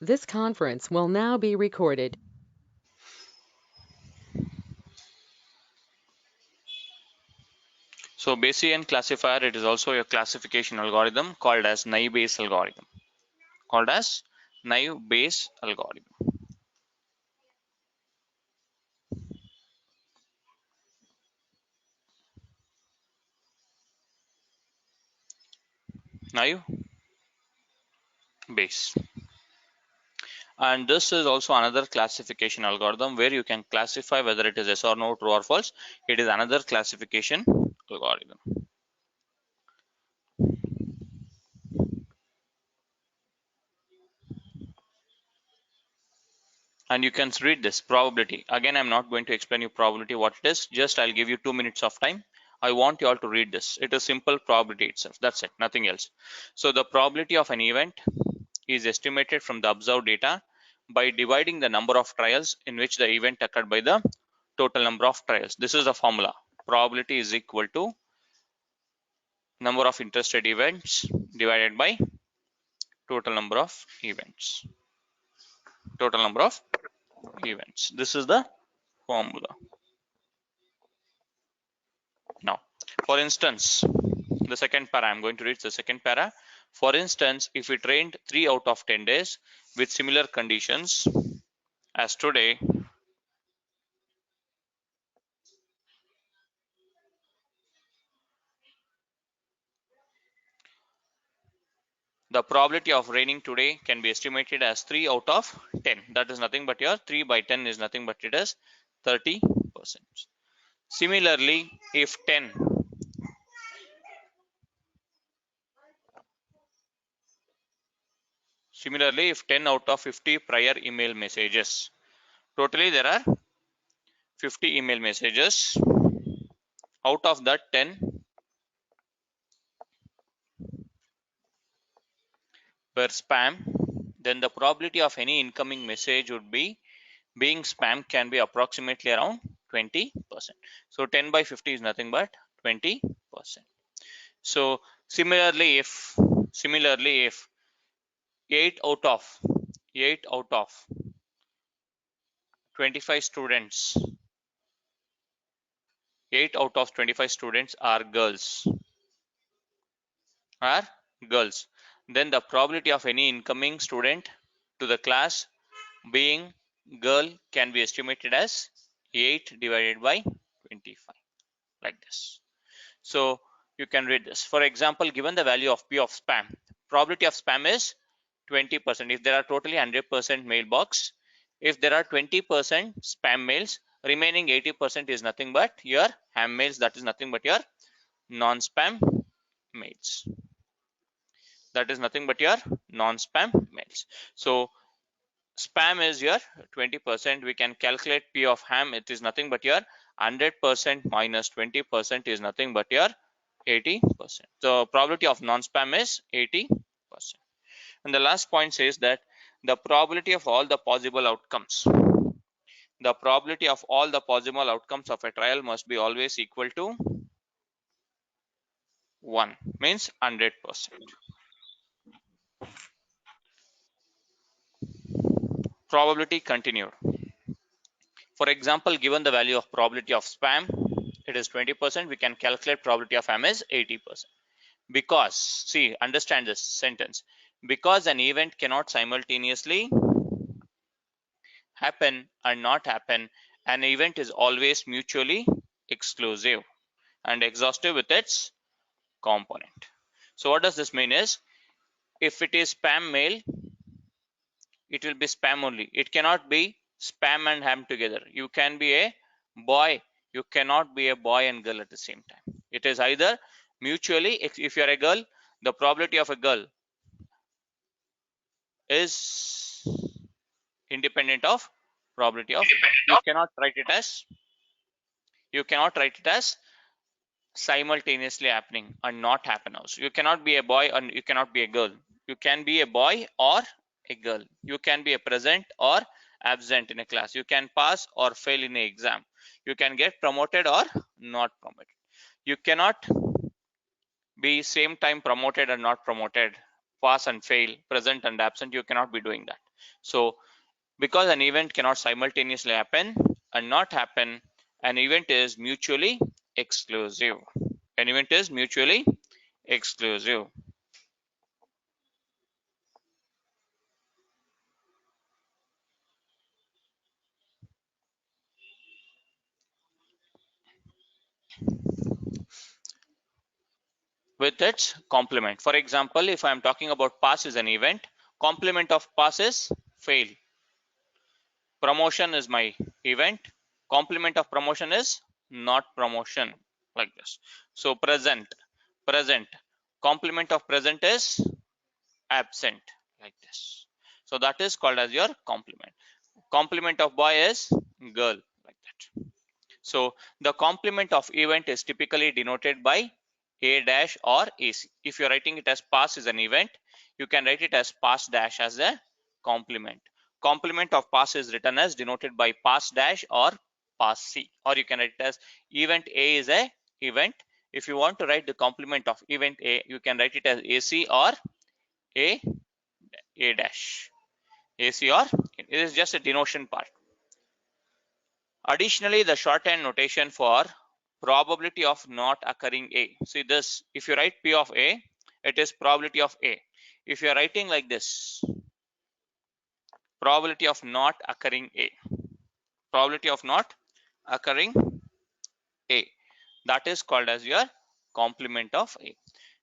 This conference will now be recorded. So Bayesian classifier, it is also a classification algorithm called as naive Bayes algorithm. Called as naive Bayes algorithm. Naive Bayes. And this is also another classification algorithm where you can classify whether it is yes or no, true or false. It is another classification algorithm. And you can read this probability. Again, I'm not going to explain you probability what it is. Just I'll give you 2 minutes of time. I want you all to read this. It is simple probability itself. That's it, nothing else. So the probability of an event is estimated from the observed data by dividing the number of trials in which the event occurred by the total number of trials. This is the formula. Probability is equal to number of interested events divided by total number of events. Total number of events. This is the formula. Now, for instance, the second para, I'm going to read the second para. For instance, if it rained 3 out of 10 days with similar conditions as today, the probability of raining today can be estimated as 3 out of 10. That is nothing but your 3 by 10 is nothing but it is 30%. Similarly, if 10 out of 50 prior email messages, totally there are 50 email messages. Out of that 10 were spam, then the probability of any incoming message would be being spam can be approximately around 20%. So 10 by 50 is nothing but 20%. So similarly, if 8 out of 25 students, 8 out of 25 students are girls, then the probability of any incoming student to the class being girl can be estimated as 8 divided by 25, like this. So you can read this. For example, given the value of P of spam, probability of spam is 20%. If there are totally 100% mailbox, if there are 20% spam mails, remaining 80% is nothing but your ham mails, that is nothing but your non-spam mails. That is nothing but your non-spam mails. So spam is your 20%. We can calculate P of ham. It is nothing but your 100% minus 20% is nothing but your 80%. The probability of non-spam is 80%. And the last point says that the probability of all the possible outcomes. The probability of all the possible outcomes of a trial must be always equal to 1, means 100%. Probability continued. For example, given the value of probability of spam, it is 20%, we can calculate probability of ham as 80%. Because, see, understand this sentence. Because an event cannot simultaneously happen and not happen, an event is always mutually exclusive and exhaustive with its component. So what does this mean is, if it is spam mail, it will be spam only. It cannot be spam and ham together. You can be a boy, you cannot be a boy and girl at the same time. It is either mutually, if you are a girl, the probability of a girl is independent of probability of boy. You cannot write it as simultaneously happening and not happen also. You cannot be a boy and you cannot be a girl. You can be a boy or a girl. You can be a present or absent in a class. You can pass or fail in an exam. You can get promoted or not promoted. You cannot be same time promoted and not promoted pass and fail, present and absent, you cannot be doing that. So because an event cannot simultaneously happen and not happen, an event is mutually exclusive. An event is mutually exclusive. With its complement. For example, if I am talking about pass is an event, complement of pass is fail. Promotion is my event, complement of promotion is not promotion, like this. So present, complement of present is absent, like this. So that is called as your complement. Complement of boy is girl, like that. So the complement of event is typically denoted by a dash or AC. If you're writing it as pass is an event, you can write it as pass dash as a complement. Complement of pass is written as denoted by pass dash or pass C, or you can write it as event A is a event. If you want to write the complement of event A, you can write it as AC or A dash. AC or it is just a denotation part. Additionally, the shorthand notation for probability of not occurring A. See this, if you write P of A, it is probability of A. If you are writing like this, probability of not occurring A, probability of not occurring A, that is called as your complement of A.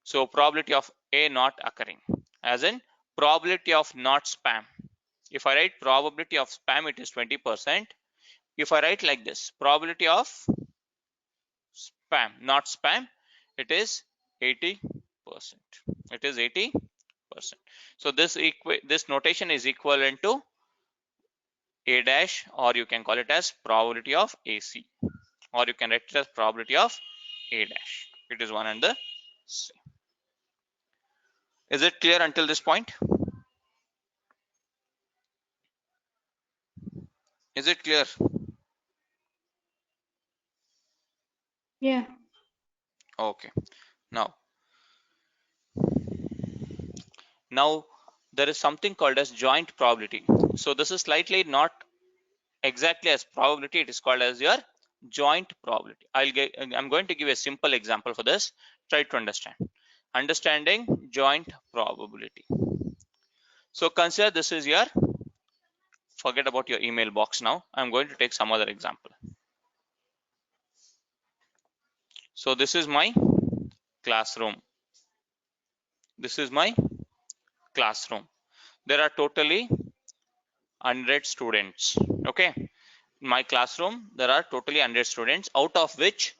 So probability of A not occurring, as in probability of not spam. If I write probability of spam, it is 20%. If I write like this, probability of spam, not spam, it is 80%. It is 80%. So this notation is equivalent to A dash, or you can call it as probability of AC, or you can write it as probability of A dash. It is one and the same. Is it clear until this point? Is it clear? Yeah. Okay. Now there is something called as joint probability. So this is slightly not exactly as probability, it is called as your joint probability. I'm going to give a simple example for this. Try to understand. Understanding joint probability. So consider this is your, forget about your email box now. I'm going to take some other example. So this is my classroom. This is my classroom. There are totally 100 students. Okay. In my classroom, there are totally 100 students, out of which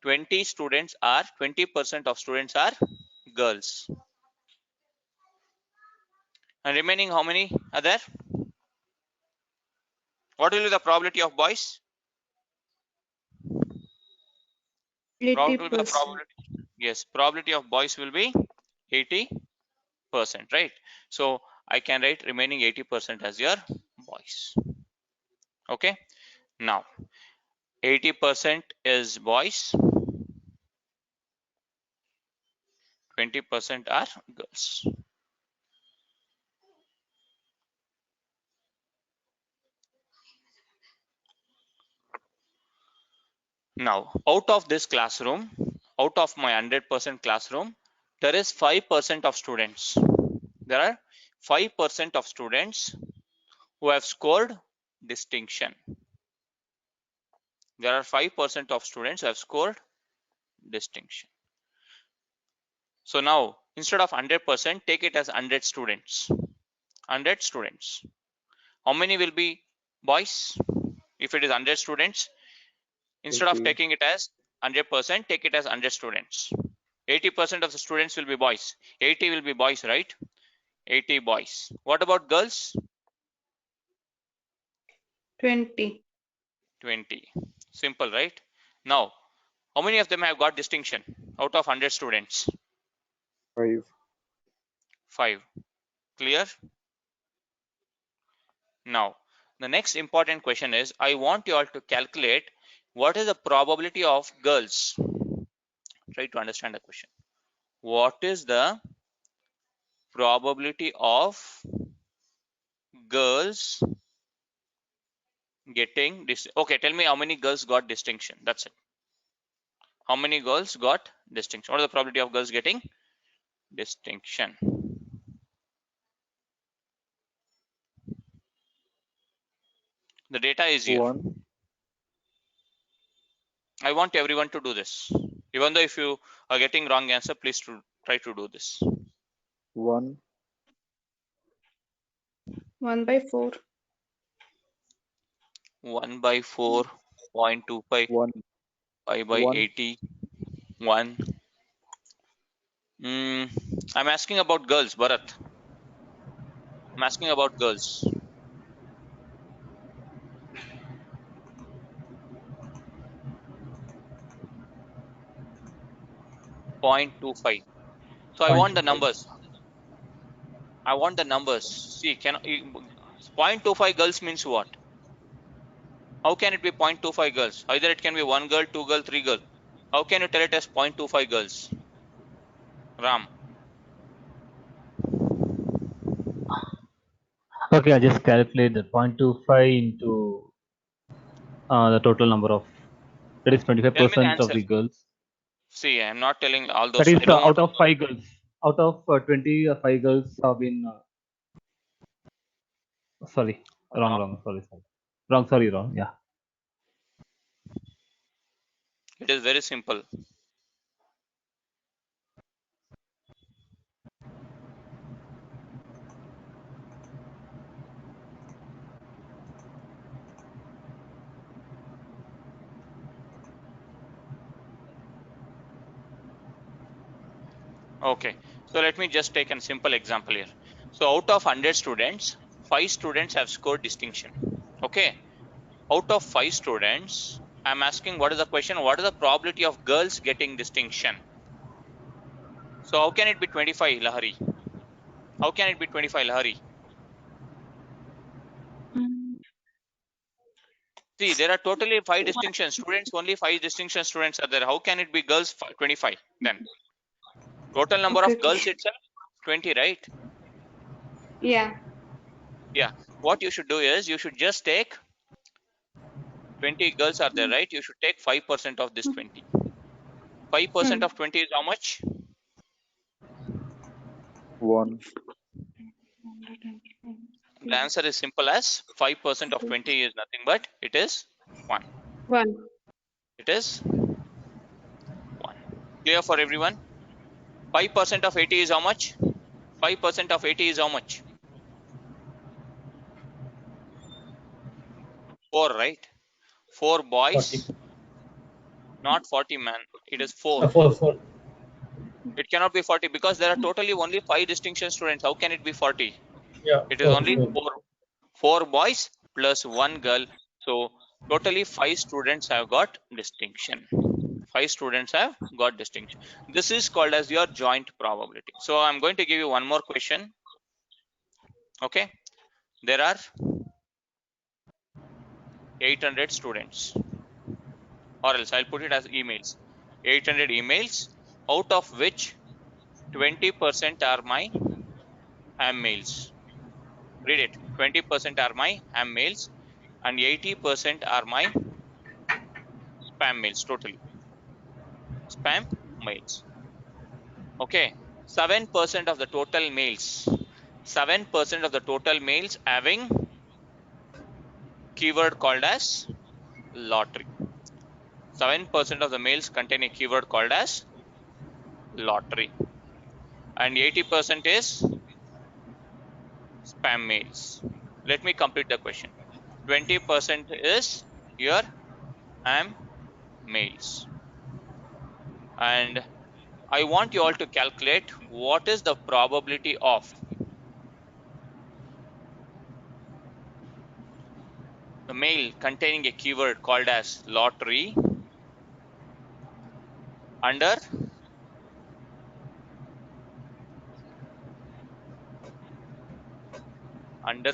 20% of students are girls. And remaining how many are there? What will be the probability of boys? Probability, 80%. yes, probability of boys will be 80%, right? So I can write remaining 80% as your boys. Okay. Now 80% is boys, 20% are girls. Now, out of this classroom, out of my 100% classroom, there is 5% of students. There are 5% of students who have scored distinction. There are 5% of students who have scored distinction. So now, instead of 100%, take it as 100 students. 100 students. How many will be boys? If it is 100 students, instead of taking it as 100%, take it as 100 students. 80% of the students will be boys. 80 will be boys, right? 80 boys. What about girls? 20. 20. Simple, right? Now, how many of them have got distinction out of 100 students? 5. 5. Clear? Now, the next important question is, I want you all to calculate what is the probability of girls. Try to understand the question. What is the probability of girls getting this. Okay, tell me how many girls got distinction. That's it. How many girls got distinction? What is the probability of girls getting distinction? The data is here. 1. I want everyone to do this. Even though if you are getting wrong answer, please try to do this. 1. 1/4. 1 by 4, 0.25, 1. 5 by 1. 80, 1. I'm asking about girls, Bharat. I'm asking about girls. Point 0.25. So I want the 0.25. numbers. I want the numbers. See, 0.25 girls means what? How can it be 0.25 girls? Either it can be 1 girl, 2 girl, 3 girl. How can you tell it as 0.25 girls? Ram. Okay, I just calculate the 0.25 into the total number of, that is Tell me the 25% of answer. the girls. See, I'm not telling all That those. is I don't want out to. of 5 girls. Out of 20, 5 girls have been, sorry, wrong, wrong, yeah. It is very simple. Okay, so let me just take a simple example here. So out of 100 students, 5 students have scored distinction. Okay, out of 5 students, I'm asking what is the question? What is the probability of girls getting distinction? So how can it be 25, Lahari? How can it be 25, Lahari? See, there are totally 5 distinction students, only 5 distinction students are there. How can it be girls 25 then? Total number Okay, of okay. girls itself 20, right? Yeah. Yeah. What you should do is you should just take 20 girls are there, right? You should take 5% of this 20. 5% of 20 is how much? 1. The answer is simple as 5% of 20 is nothing but it is 1. 1. It is 1. Clear for everyone? 5% of 80 is how much? 5% of 80 is how much? 4, right? 4 boys, 40. not 40 man. It is 4. 4. It cannot be 40 because there are totally only 5 distinction students. How can it be 40? Yeah, It is 4. only 4 boys plus 1 girl. So totally 5 students have got distinction. 5 students have got distinction. This is called as your joint probability. So I'm going to give you one more question. Okay, there are 800 students, or else I'll put it as emails. 800 emails, out of which 20% are my am mails. Read it. 20% are my am mails and 80% are my spam mails totally. Spam mails. Okay. 7% of the total mails. 7% of the total mails having keyword called as lottery. 7% of the mails contain a keyword called as lottery. And 80% is spam mails. Let me complete the question. 20% is your am mails. And I want you all to calculate what is the probability of the mail containing a keyword called as lottery under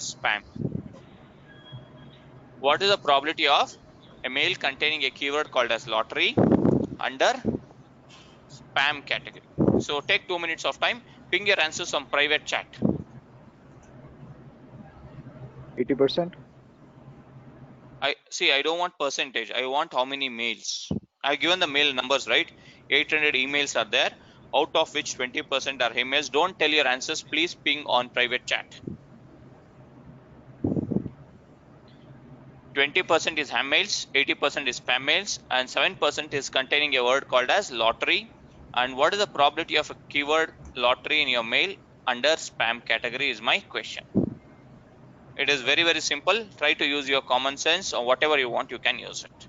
spam. What is the probability of a mail containing a keyword called as lottery under spam category? So take 2 minutes of time. Ping your answers on private chat. 80%. I don't want percentage. I want how many mails. I've given the mail numbers, right? 800 emails are there, out of which 20% are emails. Don't tell your answers. Please ping on private chat. 20% is ham mails, 80% is spam mails, and 7% is containing a word called as lottery. And what is the probability of a keyword lottery in your mail under spam category is my question. It is very, very simple. Try to use your common sense, or whatever you want, you can use it.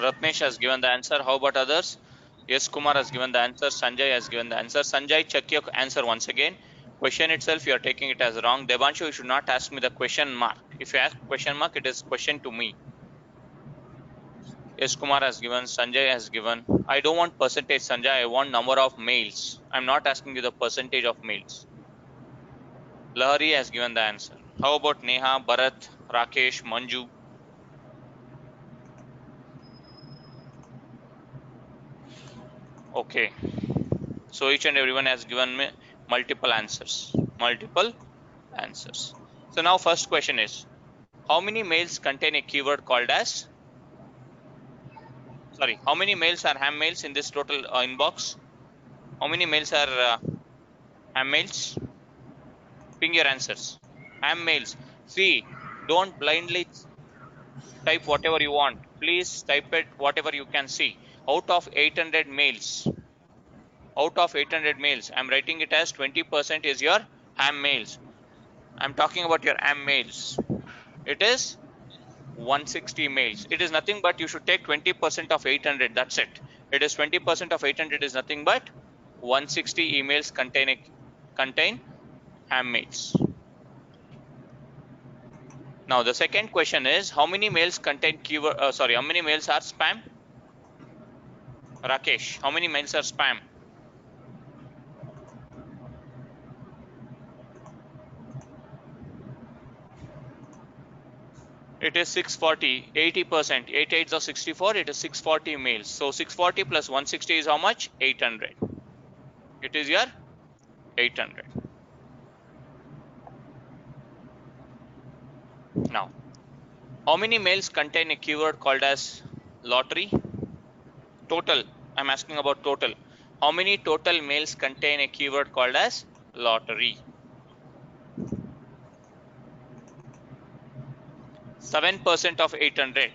Ratnesh has given the answer. How about others? Yes, Kumar has given the answer. Sanjay has given the answer. Sanjay, check your answer once again. Question itself, you are taking it as wrong. Devanshu, you should not ask me the question mark. If you ask question mark, it is question to me. Yes, Kumar has given. Sanjay has given. I don't want percentage, Sanjay. I want number of mails. I'm not asking you the percentage of mails. Lahari has given the answer. How about Neha, Bharat, Rakesh, Manju? Okay. So each and everyone has given me multiple answers. Multiple answers. So now first question is, how many mails contain a keyword called as, how many mails are ham mails in this total inbox? How many mails are ham mails? Ping your answers. Ham mails. See, don't blindly type whatever you want. Please type it whatever you can see. Out of 800 mails, I'm writing it as 20% is your ham mails. I'm talking about your ham mails. It is 160 mails. It is nothing but you should take 20% of 800. That's it. It is 20% of 800 is nothing but 160 emails contain ham mails. Now the second question is, how many mails contain keyword? How many mails are spam? Rakesh, how many mails are spam? It is 640, 80%. 8 8s are 64. It is 640 mails. So 640 plus 160 is how much? 800. It is your 800. Now, how many mails contain a keyword called as lottery? Total. I'm asking about total. How many total mails contain a keyword called as lottery? 7% of 800.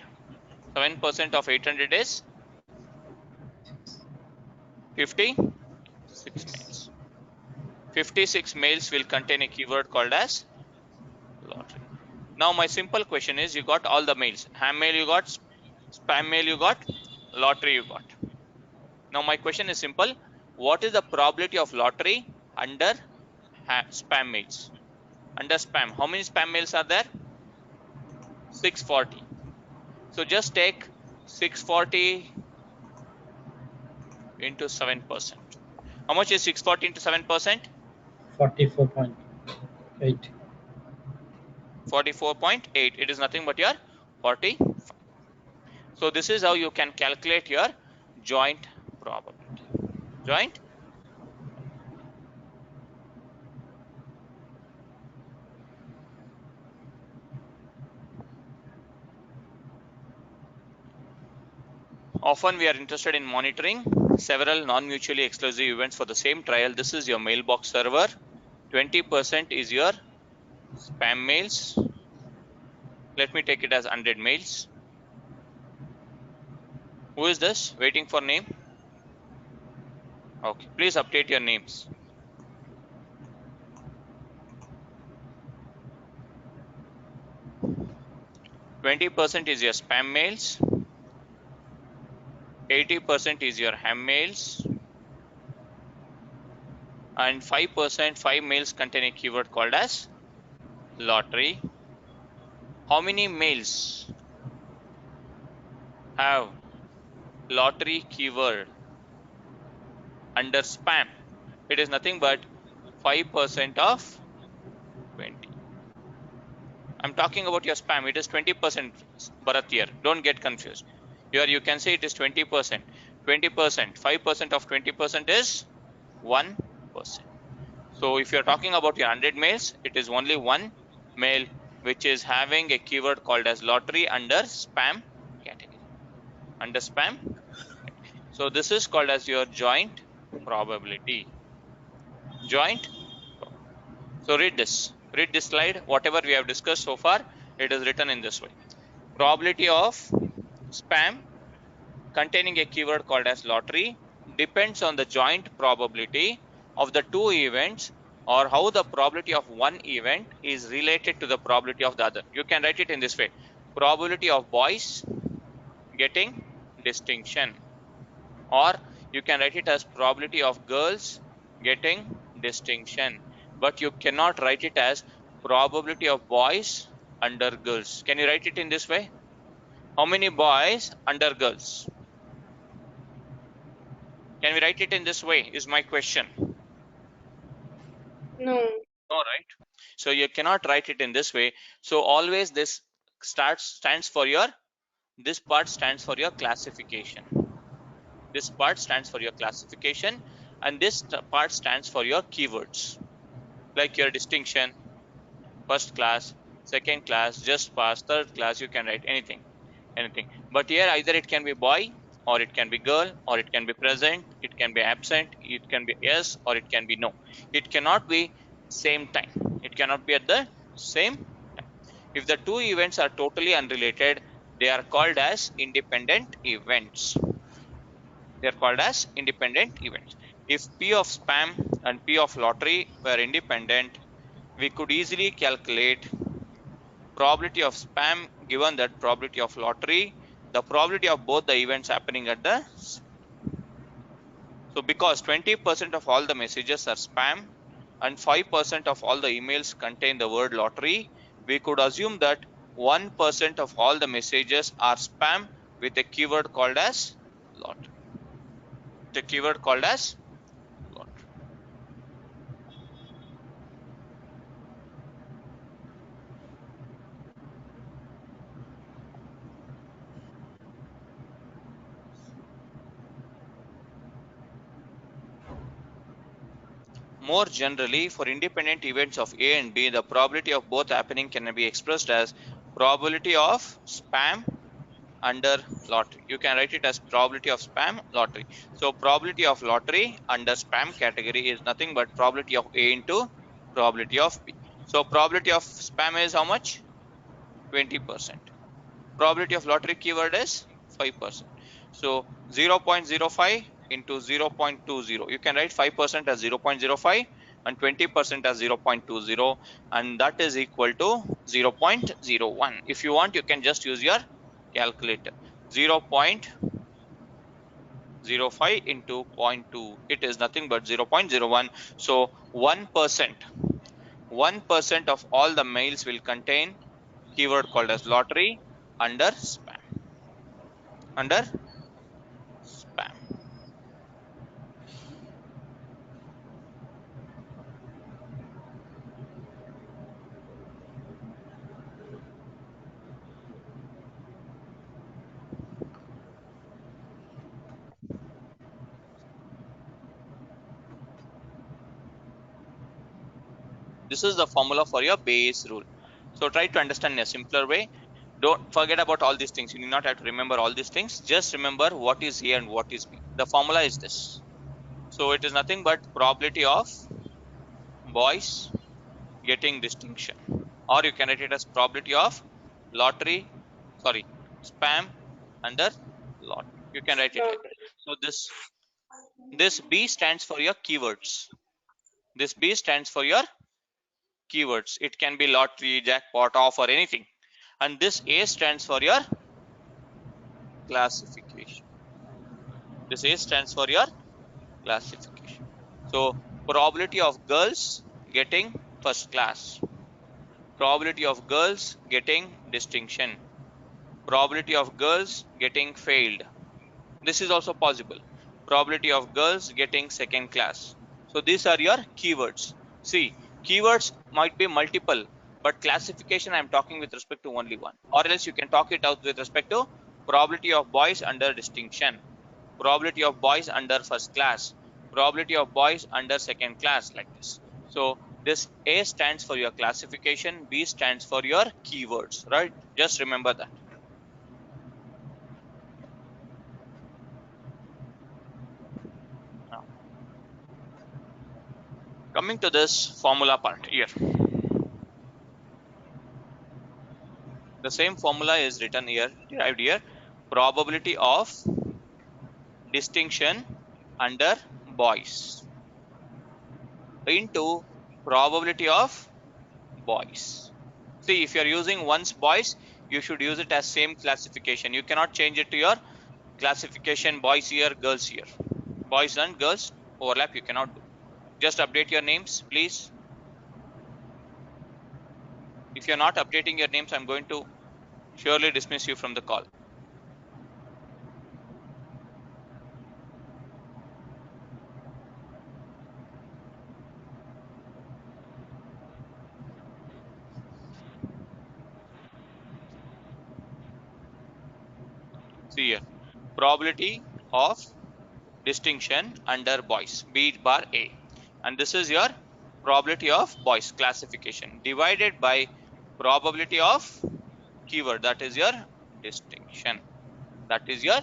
7% of 800 is 56 mails. 56 mails will contain a keyword called as lottery. Now my simple question is, you got all the mails. Ham mail you got, spam mail you got, lottery you got. Now my question is simple. What is the probability of lottery under spam mails? Under spam, how many spam mails are there? 640. So just take 640 into 7%. How much is 640 into 7%? 44.8. 44.8. It is nothing but your 40. So this is how you can calculate your joint probability. Joint. Often we are interested in monitoring several non-mutually exclusive events for the same trial. This is your mailbox server. 20% is your spam mails. Let me take it as 100 mails. Who is this? Waiting for name. Okay, please update your names. %20 is your spam mails. 80% is your ham males, and 5%, 5 males contain a keyword called as lottery. How many males have lottery keyword under spam? It is nothing but 5% of 20. I'm talking about your spam. It is 20%, Bharat here. Don't get confused. Here you can say it is 20%. 20%, 5% of 20% is 1%. So if you're talking about your 100 males, it is only one male which is having a keyword called as lottery under spam category. Under spam. So this is called as your joint probability. Joint. So read this. Read this slide. Whatever we have discussed so far, it is written in this way. Probability of spam containing a keyword called as lottery depends on the joint probability of the two events, or how the probability of one event is related to the probability of the other. You can write it in this way. Probability of boys getting distinction, or you can write it as probability of girls getting distinction, but you cannot write it as probability of boys under girls. Can you write it in this way? How many boys under girls? Can we write it in this way is my question. No. No, right? So you cannot write it in this way. So always this stands for your, this part stands for your classification. This part stands for your classification, and this part stands for your keywords, like your distinction, first class, second class, just pass, third class. You can write anything. But here either it can be boy, or it can be girl, or it can be present, it can be absent, it can be yes, or it can be no. It cannot be same time. It cannot be at the same time. If the two events are totally unrelated, they are called as independent events. They are called as independent events. If P of spam and P of lottery were independent, we could easily calculate probability of spam given that probability of lottery, the probability of both the events happening at the, so because 20% of all the messages are spam and 5% of all the emails contain the word lottery, we could assume that 1% of all the messages are spam with a keyword called as lottery. The keyword called as lottery. More generally, for independent events of A and B, the probability of both happening can be expressed as probability of spam under lottery. You can write it as probability of spam lottery. So probability of lottery under spam category is nothing but probability of A into probability of B. So probability of spam is how much? 20%. Probability of lottery keyword is 5%. So 0.05 into 0.20. You can write 5% as 0.05 and 20% as 0.20, and that is equal to 0.01. If you want, you can just use your calculator. 0.05 into 0.2, it is nothing but 0.01. So 1% of all the mails will contain keyword called as lottery under spam. Under spam. This is the formula for your Bayes rule. So try to understand in a simpler way. Don't forget about all these things. You need not have to remember all these things. Just remember what is A and what is B. The formula is this. So it is nothing but probability of boys getting distinction, or you can write it as probability of lottery, sorry, spam under lottery. You can write it like that. So this B stands for your keywords. This B stands for your keywords. It can be lottery, jackpot, offer, anything. And this A stands for your classification. This A stands for your classification. So probability of girls getting first class, probability of girls getting distinction, probability of girls getting failed. This is also possible. Probability of girls getting second class. So these are your keywords. See, keywords might be multiple, but classification I am talking with respect to only one. Or else you can talk it out with respect to probability of boys under distinction, probability of boys under first class, probability of boys under second class, like this. So this A stands for your classification, B stands for your keywords, right? Just remember that. Now, coming to this formula part here, the same formula is written here, derived here. Probability of distinction under boys into probability of boys. See, if you are using once boys, you should use it as same classification. You cannot change it to your classification boys here, girls here. Boys and girls overlap you cannot do. Just update your names, please. If you're not updating your names, I'm going to surely dismiss you from the call. See here, probability of distinction under boys, B bar A, and this is your probability of boys classification divided by probability of keyword, that is your distinction. That is your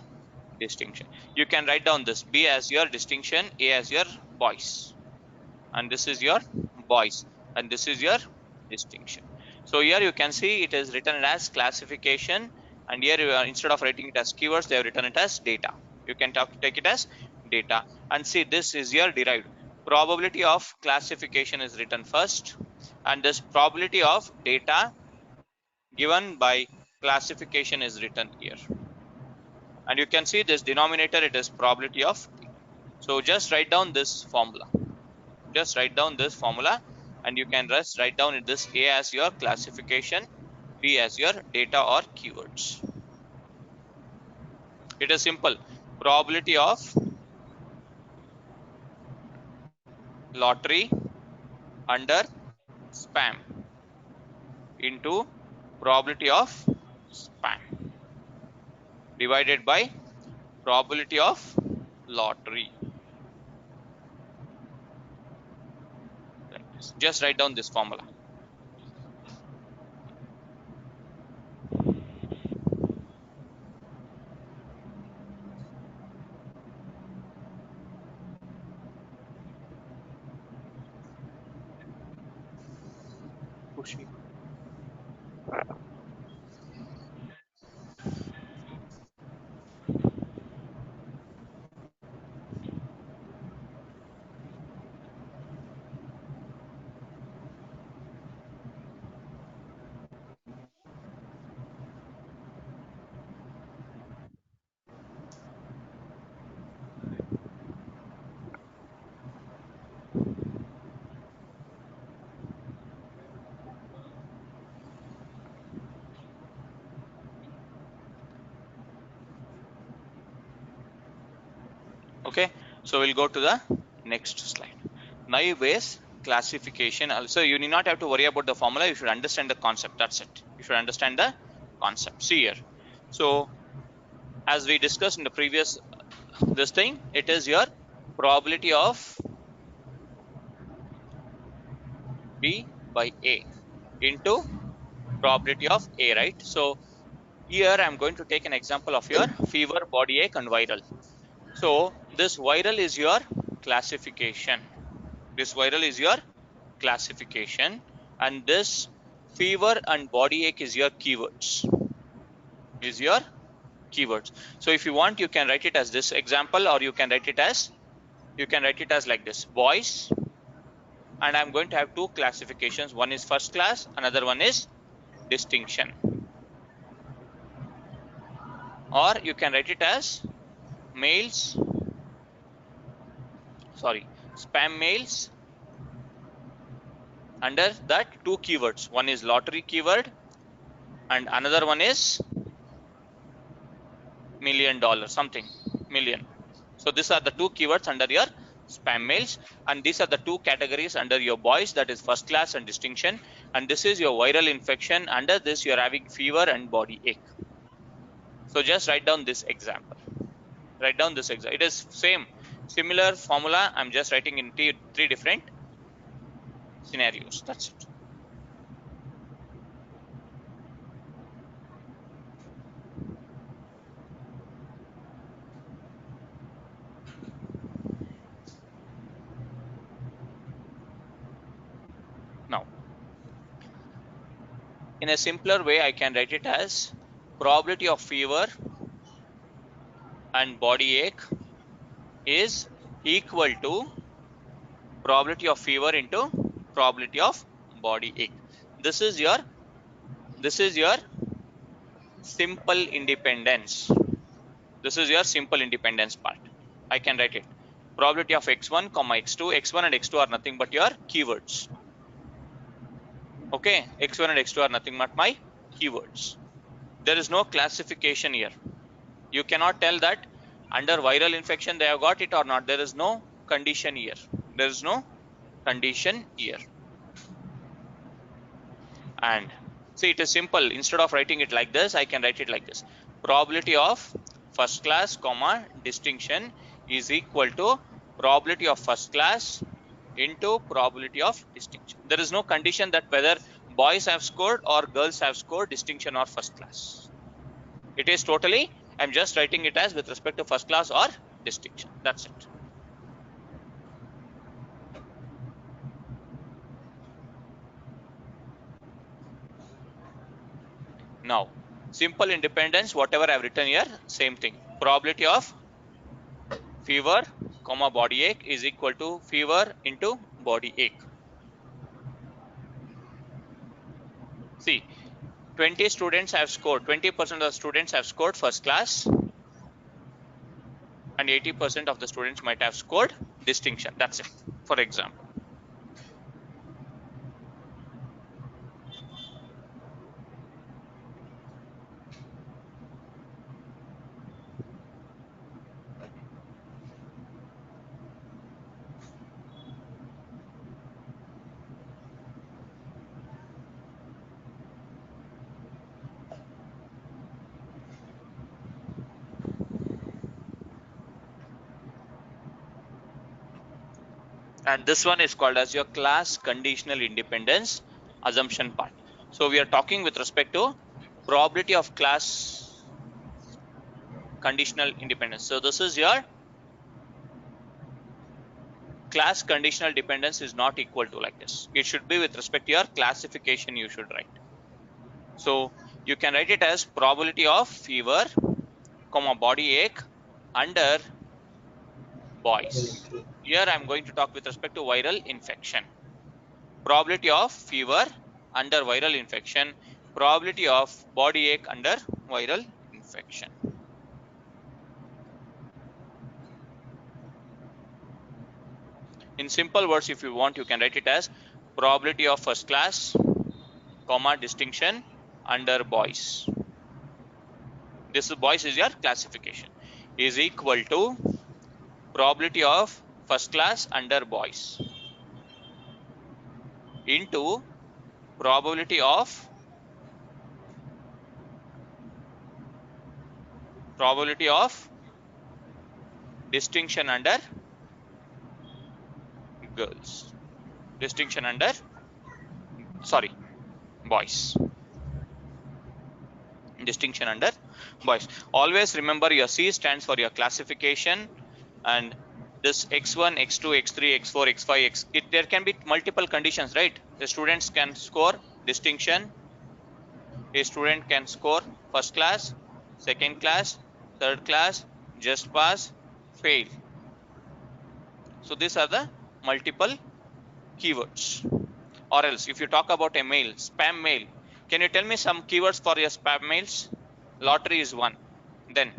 distinction. You can write down this B as your distinction, A as your boys, and this is your boys, and this is your distinction. So here you can see it is written as classification, and here you are, instead of writing it as keywords, they have written it as data. You can take it as data, and see this is your derived. Probability of classification is written first, and this probability of data given by classification is written here, and you can see this denominator, it is probability of T. So just write down this formula. Just write down this formula, and you can just write down this A as your classification, B as your data or keywords. It is simple. Probability of lottery under spam into probability of spam divided by probability of lottery. Just write down this formula. Okay, so we'll go to the next slide. Naive Bayes classification. Also, you need not have to worry about the formula. You should understand the concept. That's it. You should understand the concept. See here. So, as we discussed in the previous this thing, it is your probability of B by A into probability of A, right? So here I'm going to take an example of your fever, body ache, and viral. So this viral is your classification. This viral is your classification, and this fever and body ache is your keywords. Is your keywords. So if you want, you can write it as this example, or you can write it as like this: boys, and I'm going to have two classifications. One is first class, another one is distinction. Or you can write it as males spam mails under that two keywords. One is lottery keyword and another one is $1 million, something million. So these are the two keywords under your spam mails, and these are the two categories under your boys, that is first class and distinction, and this is your viral infection. Under this you are having fever and body ache. So just write down this example. It is similar formula. I'm just writing in three different scenarios. That's it. Now, in a simpler way, I can write it as probability of fever and body ache is equal to probability of fever into probability of body ache. This is your simple independence. This is your simple independence part. I can write it. Probability of x1, x2. x1 and x2 are nothing but your keywords. Okay, x1 and x2 are nothing but my keywords. There is no classification here. You cannot tell that under viral infection they have got it or not. There is no condition here. There is no condition here. And see, it is simple. Instead of writing it like this, I can write it like this. Probability of first class, distinction is equal to probability of first class into probability of distinction. There is no condition that whether boys have scored or girls have scored distinction or first class. It is totally, I'm just writing it as with respect to first class or distinction. That's it. Now, simple independence, whatever I've written here, same thing. Probability of fever, body ache is equal to fever into body ache. See, 20 students have scored, 20% of the students have scored first class, and 80% of the students might have scored distinction. That's it, for example. And this one is called as your class conditional independence assumption part. So we are talking with respect to probability of class conditional independence. So this is your class conditional dependence is not equal to like this. It should be with respect to your classification you should write. So you can write it as probability of fever, body ache under boys. Here I am going to talk with respect to viral infection. Probability of fever under viral infection, probability of body ache under viral infection. In simple words, if you want, you can write it as probability of first class, distinction under boys. This boys is your classification, is equal to probability of first class under boys into probability of distinction under girls, distinction under boys, distinction under boys. Always remember your C stands for your classification, and this x1, x2, x3, x4, x5, there can be multiple conditions, right? The students can score distinction, a student can score first class, second class, third class, just pass, fail. So these are the multiple keywords. Or else if you talk about a mail, spam mail, can you tell me some keywords for your spam mails? Lottery is one. Then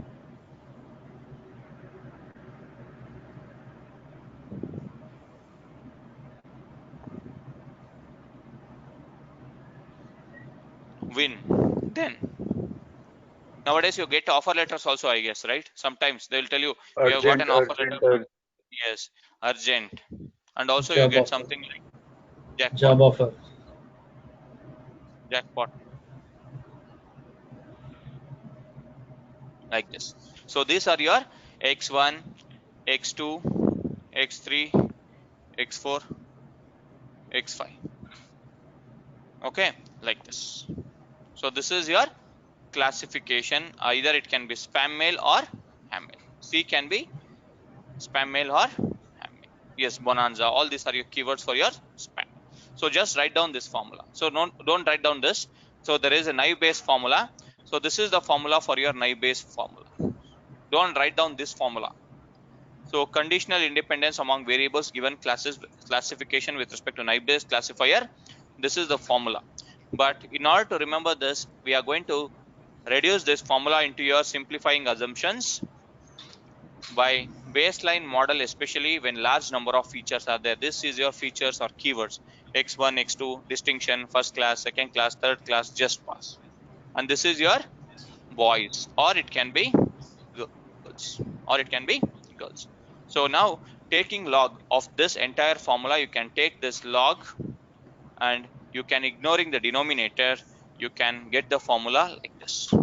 win. Then nowadays you get offer letters also, I guess, right? Sometimes they will tell you you have got an offer letter. Yes, urgent. And also you Job get offer. something like jackpot, Job offer. jackpot, like this. So these are your x1, x2, x3, x4, x5. Okay, like this. So this is your classification. Either it can be spam mail or ham mail. C can be spam mail or ham mail. Yes, bonanza. All these are your keywords for your spam. So just write down this formula. So don't write down this. So there is a naive Bayes formula. So this is the formula for your naive Bayes formula. Don't write down this formula. So conditional independence among variables given classification with respect to naive Bayes classifier. This is the formula. But in order to remember this, we are going to reduce this formula into your simplifying assumptions by baseline model, especially when large number of features are there. This is your features or keywords: x1, x2, distinction, first class, second class, third class, just pass. And this is your boys, or it can be girls, or it can be girls. So now taking log of this entire formula, you can take this log and you can, ignoring the denominator, you can get the formula like this.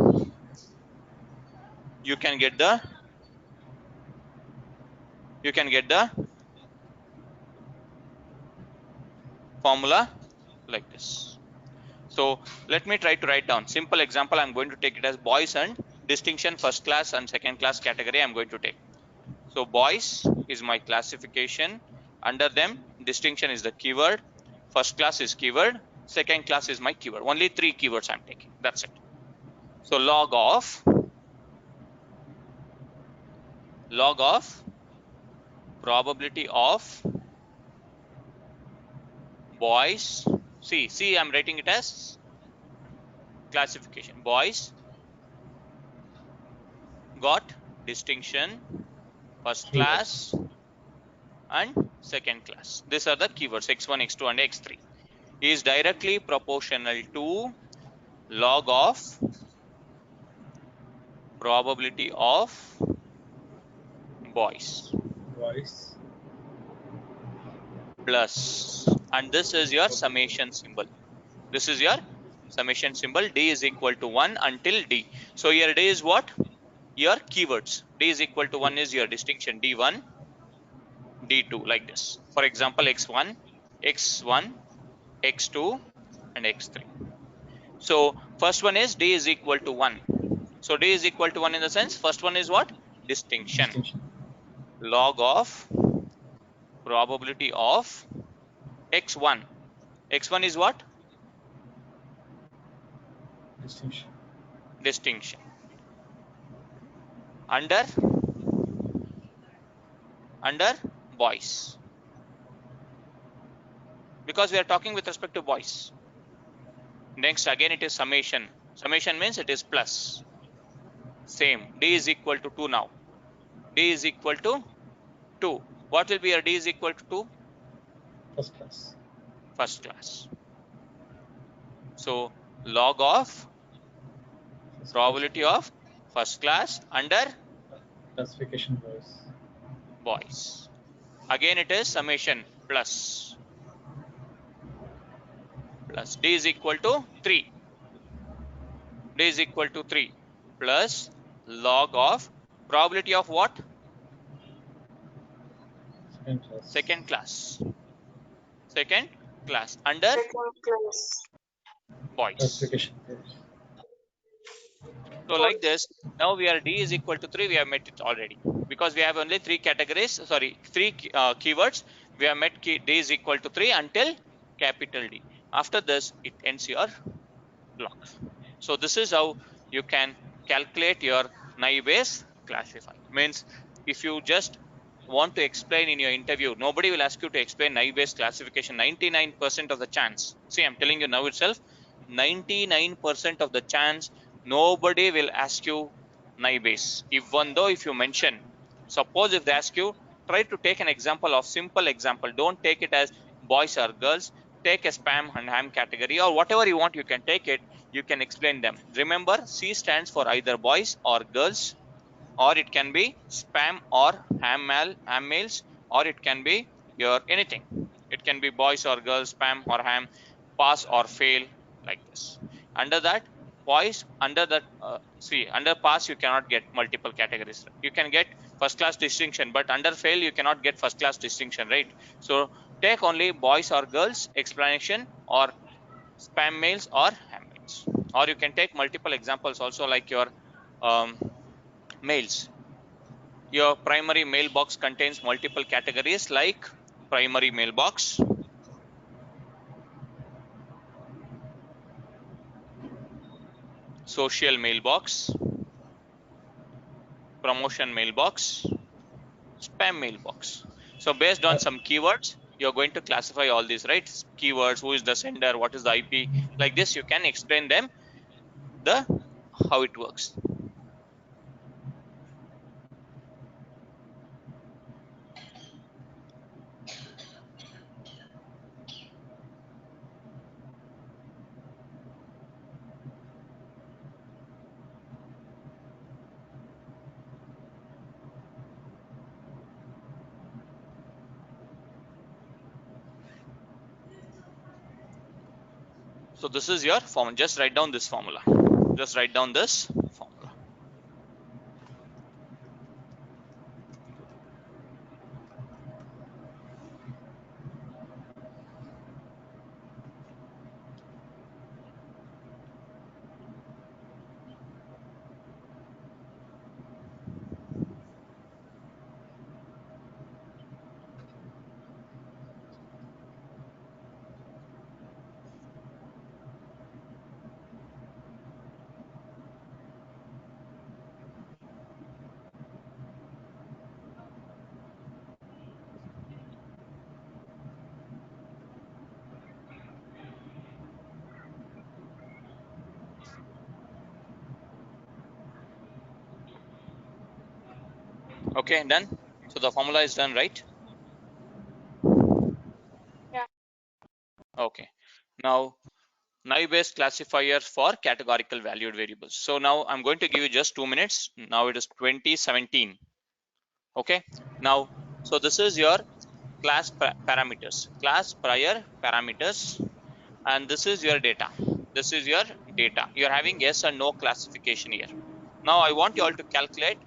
You can get the formula like this. So let me try to write down simple example. I'm going to take it as boys and distinction, first class and second class category I'm going to take. So boys is my classification. Under them, distinction is the keyword, first class is keyword, second class is my keyword. Only 3 keywords I'm taking. That's it. So log of probability of boys. See, I'm writing it as classification. Boys got distinction, first class and second class. These are the keywords x1, x2 and x3. Is directly proportional to log of probability of boys plus, and this is your summation symbol. This is your summation symbol. D is equal to 1 until D. So here D is what? Your keywords. D is equal to 1 is your distinction, D1, D2, like this. For example, x1, x1, x2 and x3. So first one is D is equal to 1. So D is equal to 1 in the sense, first one is what? Distinction. Log of probability of x1. X1 is what? Distinction. Under boys. Because we are talking with respect to boys. Next, again it is summation. Summation means it is plus. Same. D is equal to 2 now. D is equal to 2. What will be your D is equal to 2? First class. First class. So log of probability of first class under Classification boys. Again it is summation plus. D is equal to 3. D is equal to 3 plus log of probability of what? Second class. Second class under boys. So like this, now we are D is equal to 3. We have met it already because we have only 3 categories. Sorry, 3 keywords. We have met D is equal to 3 until capital D. After this, it ends your block. So this is how you can calculate your naive Bayes classifier. Means if you just want to explain in your interview, nobody will ask you to explain naive Bayes classification. 99% of the chance. See, I'm telling you now itself, 99% of the chance nobody will ask you naive Bayes. Even though if you mention, suppose if they ask you, try to take an example of simple example. Don't take it as boys or girls. Take a spam and ham category or whatever you want, you can take it. you can explain them. Remember, C stands for either boys or girls, or it can be spam or ham males, or it can be your anything. It can be boys or girls, spam or ham, pass or fail, like this. Under that, boys, under that, see, under pass you cannot get multiple categories. You can get first class distinction, but under fail you cannot get first class distinction, right? So take only boys or girls explanation, or spam mails or ham mails. Or you can take multiple examples also, like your mails. Your primary mailbox contains multiple categories like primary mailbox, social mailbox, promotion mailbox, spam mailbox. So based on some keywords, you're going to classify all these, right? Keywords, who is the sender, what is the IP, like this you can explain them the how it works. So this is your formula. Just write down this formula. Just write down this formula. Okay, done. So the formula is done, right? Yeah. Okay. Now naive-based classifier for categorical valued variables. So now I'm going to give you just 2 minutes. Now it is 2017. Okay. Now, so this is your class parameters, class prior parameters, and this is your data. This is your data. You're having yes and no classification here. Now I want you all to calculate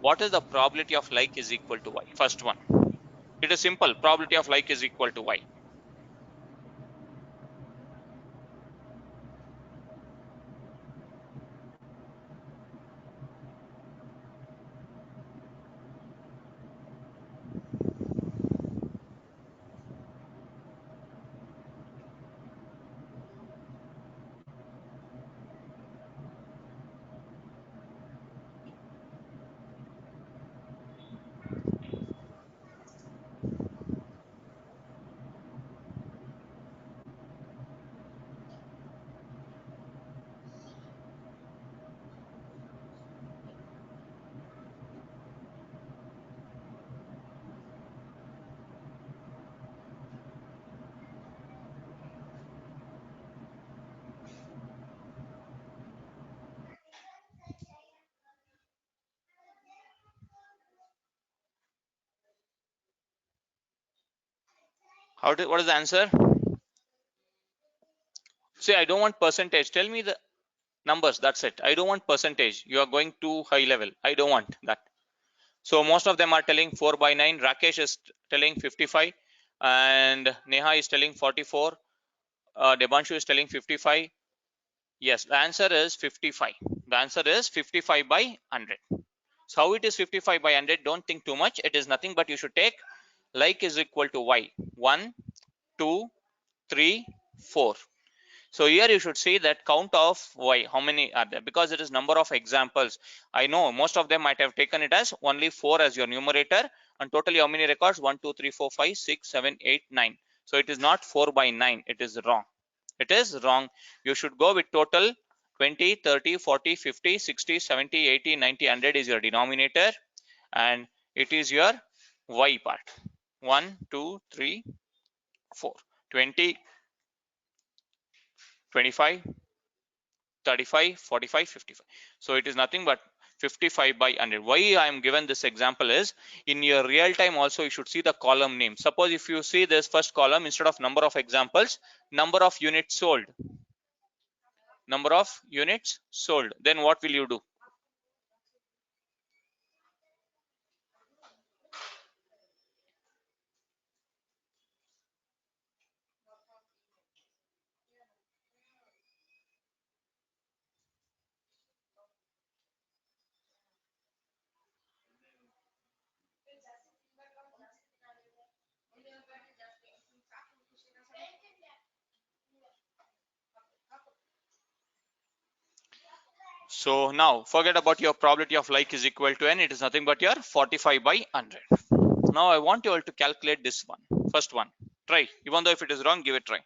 what is the probability of like is equal to y. First one. It is simple. Probability of like is equal to y. What is the answer? See, I don't want percentage. Tell me the numbers. That's it. I don't want percentage. You are going too high level. I don't want that. So most of them are telling 4 by 9. Rakesh is telling 55, and Neha is telling 44. Debanshu is telling 55. Yes, the answer is 55. The answer is 55 by 100. So how it is 55 by 100? Don't think too much. It is nothing but you should take like is equal to y. 1, 2, 3, 4. So here you should see that count of y, how many are there, because it is number of examples. I know most of them might have taken it as only 4 as your numerator, and totally how many records? 1, 2, 3, 4, 5, 6, 7, 8, 9. So it is not 4 by 9. It is wrong. It is wrong. You should go with total 20, 30, 40, 50, 60, 70, 80, 90, 100 is your denominator, and it is your y part. 1, 2, 3, 4, 20, 25, 35, 45, 55. So it is nothing but 55 by 100. Why I am given this example is, in your real time also you should see the column name. Suppose if you see this first column, instead of number of examples, number of units sold. Number of units sold. Then what will you do? So now forget about your probability of like is equal to n. It is nothing but your 45 by 100. Now I want you all to calculate this one. First one. Try. Even though if it is wrong, give it a try.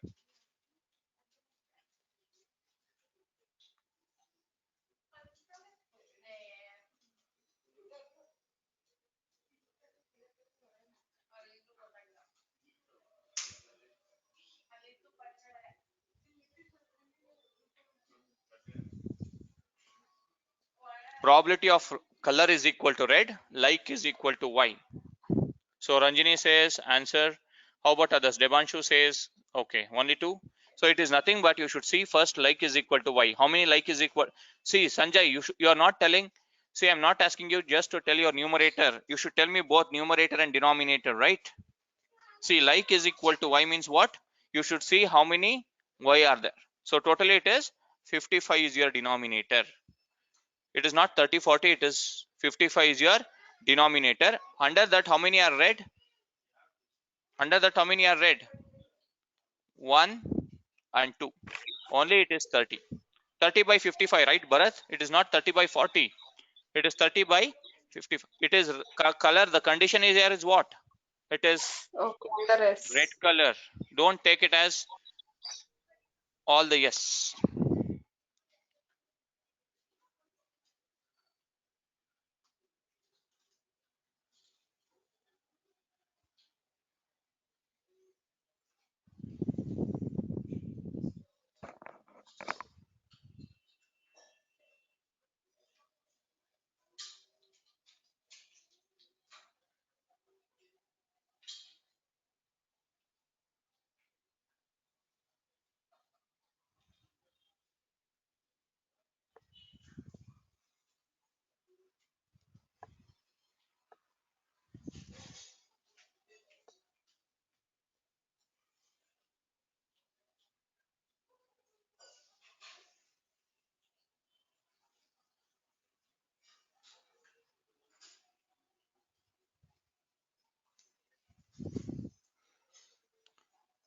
Probability of color is equal to red, like is equal to y. So Ranjini says answer. How about others? Devanshu says okay, only 2. So it is nothing but you should see first like is equal to y. How many like is equal? See Sanjay, you are not telling. See, I'm not asking you just to tell your numerator. You should tell me both numerator and denominator, right? See, like is equal to y means what? You should see how many y are there. So totally it is 55 is your denominator. It is not 30, 40, it is 55 is your denominator. Under that, how many are red? Under that, how many are red? 1 and 2. Only it is 30. 30 by 55, right, Bharat? It is not 30 by 40. It is 30 by 55. It is color. The condition is here is what? It is Okay, under S. red color. Don't take it as all the yes.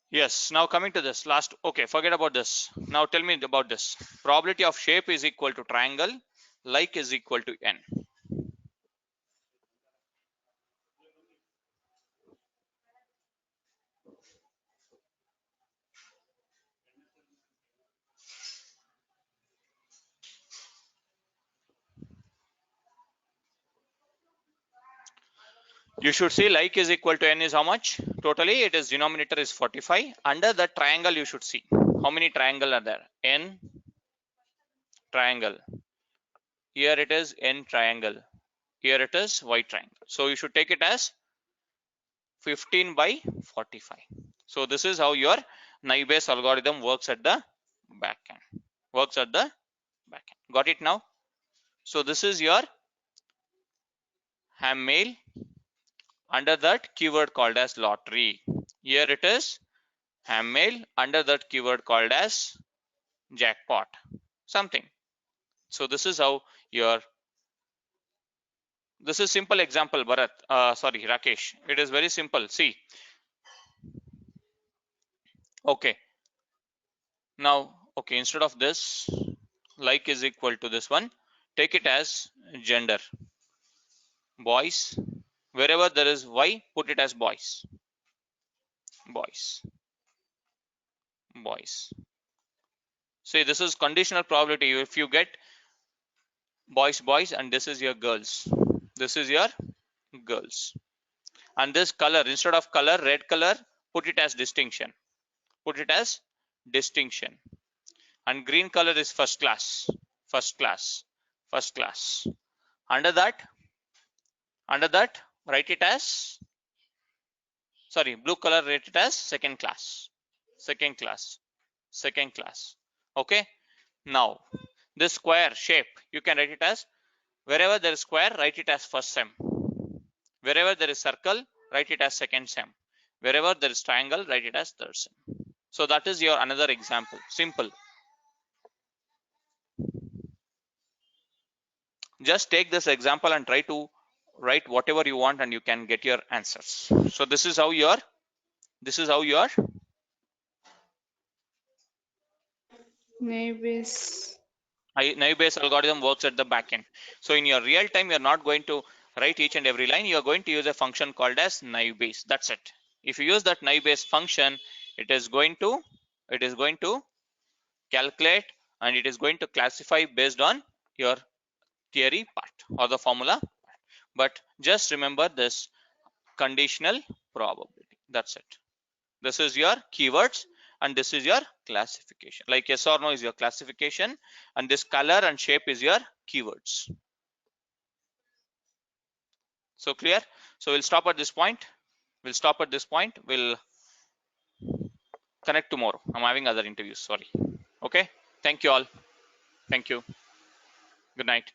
Yes, now coming to this last, okay, forget about this. Now tell me about this. Probability of shape is equal to triangle, like is equal to n. You should see like is equal to n is how much? Totally it is denominator is 45. Under the triangle you should see. How many triangle are there? N triangle. Here it is n triangle. Here it is y triangle. So you should take it as 15 by 45. So this is how your naive Bayes algorithm works at the back end. Works at the back end. Got it now? So this is your Ham-Mail under that keyword called as lottery. Here it is Ham-Mail under that keyword called as jackpot. Something. So this is how your, this is simple example, Bharat. Sorry, Rakesh. It is very simple. See. Okay. Now, okay, instead of this, like is equal to this one, take it as gender. Boys. Wherever there is Y, put it as boys. Boys. Boys. See, this is conditional probability. If you get boys, boys, and this is your girls. This is your girls. And this color, instead of color, red color, put it as distinction. Put it as distinction. and green color is first class, first class, first class. Under that, write it as, sorry, blue color, write it as second class, second class, second class. Okay. Now, this square shape, you can write it as, wherever there is square, write it as first sem. Wherever there is circle, write it as second sem. Wherever there is triangle, write it as third sem. So that is your another example. Simple. Just take this example and try to write whatever you want and you can get your answers. So this is how your Naive Bayes algorithm works at the back end. So in your real time, you're not going to write each and every line. You're going to use a function called as naive Bayes. That's it. If you use that naive Bayes function, it is going to calculate and it is going to classify based on your theory part or the formula. But just remember this conditional probability. That's it. This is your keywords and this is your classification. Like yes or no is your classification and this color and shape is your keywords. So clear? So we'll stop at this point. We'll connect tomorrow. I'm having other interviews. Sorry. Okay. Thank you all. Thank you. Good night.